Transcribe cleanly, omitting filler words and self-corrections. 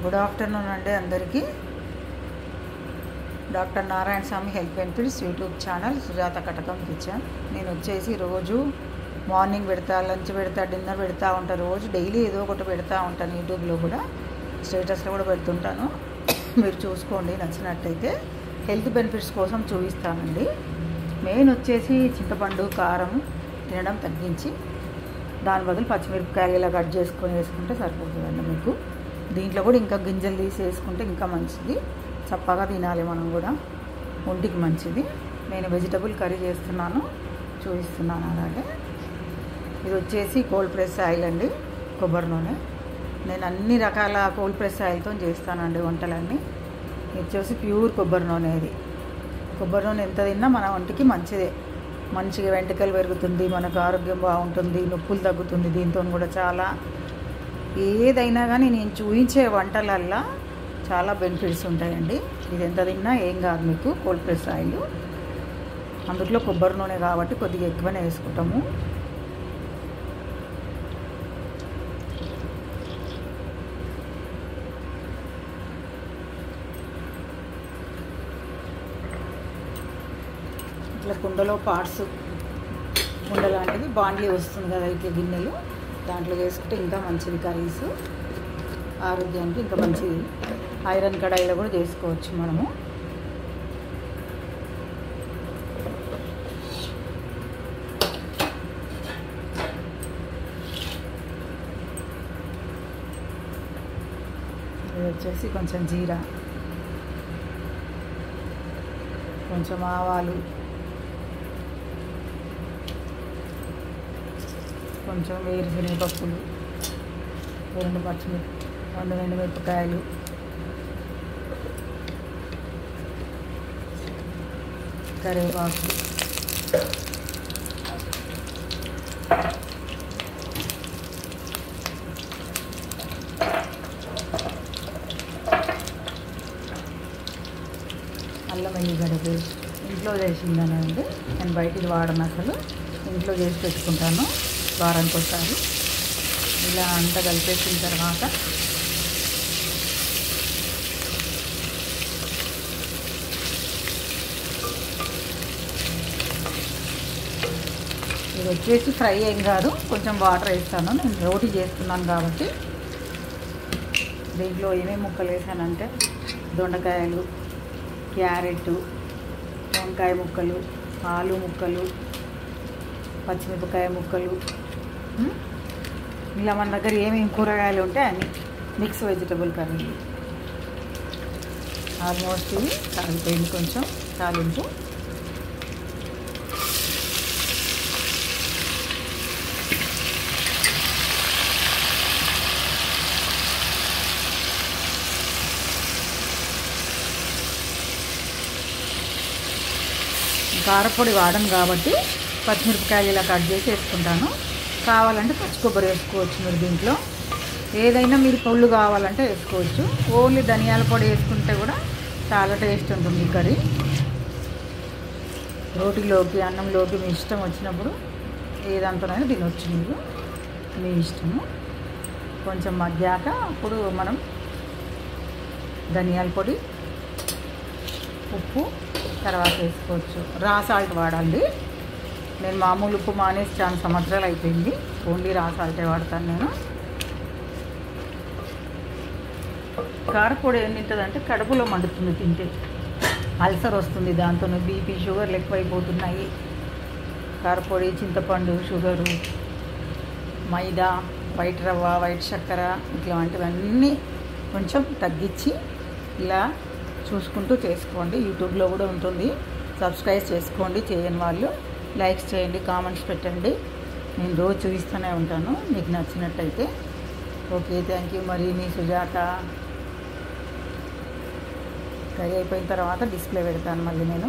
Good afternoon అండి అందరికీ. Doctor Narayana Swamy health benefits YouTube channel Sujatha Katakam kitchen. నేను వచ్చేసి రోజు మార్నింగ్ పెడతా, లంచ్ పెడతా, డిన్నర్ పెడతా ఉంటాను. రోజు డైలీ ఏదో ఒకటి పెడతా ఉంటాను. యూట్యూబ్లో కూడా స్టేటస్లో కూడా పెడుతుంటాను. మీరు చూసుకోండి, నచ్చినట్టయితే. హెల్త్ బెనిఫిట్స్ కోసం చూపిస్తానండి. మెయిన్ వచ్చేసి చింతపండు కారం తినడం తగ్గించి దాని బదులు పచ్చిమిరపకాయలు ఇలా కట్ చేసుకొని వేసుకుంటే సరిపోతుందండి మీకు. దీంట్లో కూడా ఇంకా గింజలు తీసి వేసుకుంటే ఇంకా మంచిది. చప్పగా తినాలి మనం కూడా, ఒంటికి మంచిది. నేను వెజిటబుల్ కర్రీ చేస్తున్నాను, చూపిస్తున్నాను. అలాగే ఇది వచ్చేసి కోల్డ్ ప్రెస్ ఆయిల్ అండి, కొబ్బరి నూనె. నేను అన్ని రకాల కోల్డ్ ప్రెస్ ఆయిల్తో చేస్తానండి వంటలన్నీ. ఇది వచ్చేసి ప్యూర్ కొబ్బరి నూనె. ఇది కొబ్బరి నూనె ఎంత తిన్నా మన ఒంటికి మంచిదే. మంచిగా వెంట్రుకలు పెరుగుతుంది, మనకు ఆరోగ్యం బాగుంటుంది, నొప్పులు తగ్గుతుంది. దీంతో కూడా చాలా ఏదైనా కానీ నేను చూపించే వంటలల్లో చాలా బెనిఫిట్స్ ఉంటాయండి. ఇది ఎంత తిన్నా ఏం కాదు మీకు. కోల్డ్ ప్రెస్ ఆయిల్, అందులో కొబ్బరి నూనె కాబట్టి కొద్దిగా ఎక్కువనే వేసుకుంటాము. ఇట్లా కుండలో పార్ట్స్ కుండ లాంటిది బాండ్లీ వస్తుంది కదా, ఇట్లా గిన్నెలు, దాంట్లో వేసుకుంటే ఇంకా మంచిది. కర్రీస్ ఆరోగ్యానికి ఇంకా మంచిది. ఐరన్ కడాయిలో కూడా చేసుకోవచ్చు మనము. ఇది వచ్చేసి కొంచెం జీరా, కొంచెం ఆవాలు, కొంచెం వేరుశనగపప్పులు, 2 పచ్చిమిర్చి, 2 ఎండుమిరపకాయలు, కరివేపాకు, అల్లం వెల్లిగడ్డ పేస్ట్. ఇంట్లో చేసిందనండి, నేను బయటికి వాడను అసలు. ఇంట్లో చేసి పెట్టుకుంటాను వారానికి ఒకసారి. ఇలా అంతా కలిపేసిన తర్వాత ఇది వచ్చేసి ఫ్రై ఏం కాదు, కొంచెం వాటర్ వేస్తాను. నేను రోటీ చేస్తున్నాను కాబట్టి. దీంట్లో ఏమేమి ముక్కలు వేసానంటే దొండకాయలు, క్యారెట్, వంకాయ ముక్కలు, ఆలు ముక్కలు, పచ్చిమిరపకాయ ముక్కలు, ఇలా మన దగ్గర ఏమేమి కూరగాయలు ఉంటే అన్ని మిక్స్ వెజిటబుల్ కర్రీ. ఆల్మోస్ట్ ఇది కాలిపోయింది, కొంచెం తాలింపు. కారపొడి వాడను కాబట్టి పచ్చిమిరపకాయలు ఇలా కట్ చేసి వేసుకుంటాను. కావాలంటే పచ్చి కొబ్బరి వేసుకోవచ్చు మీరు. దీంట్లో ఏదైనా మీరు పొళ్ళు కావాలంటే వేసుకోవచ్చు. ఓన్లీ ధనియాల పొడి వేసుకుంటే కూడా చాలా టేస్ట్ ఉంటుంది ఈ కర్రీ. రోటీలోకి, అన్నంలోకి మీ ఇష్టం వచ్చినప్పుడు ఏదంతోనైనా తినవచ్చు మీరు, మీ ఇష్టము. కొంచెం మగ్గాక అప్పుడు మనం ధనియాల పొడి, ఉప్పు తర్వాత వేసుకోవచ్చు. రా సాల్ట్ వాడండి. నేను మామూలు ఉప్పు మానేసి చాలా సంవత్సరాలు అయిపోయింది. ఓన్లీ రా సాల్టే వాడతాను నేను. కారపొడి ఏం తింటుందంటే కడుపులో మండుతుంది తింటే, అల్సర్ వస్తుంది. దాంతో బీపీ, షుగర్లు ఎక్కువైపోతున్నాయి. కారపొడి, చింతపండు, షుగరు, మైదా, వైట్ రవ్వ, వైట్ చక్కెర ఇట్లాంటివన్నీ కొంచెం తగ్గించి ఇలా చూసుకుంటూ చేసుకోండి. యూట్యూబ్లో కూడా ఉంటుంది, సబ్స్క్రైబ్ చేసుకోండి. చేయని వాళ్ళు లైక్స్ చేయండి, కామెంట్స్ పెట్టండి. నేను రోజు చూపిస్తూనే ఉంటాను మీకు నచ్చినట్టయితే. Okay, thank you. మరి మీ సుజాత. కర్రీ అయిపోయిన తర్వాత డిస్ప్లే పెడతాను మళ్ళీ నేను.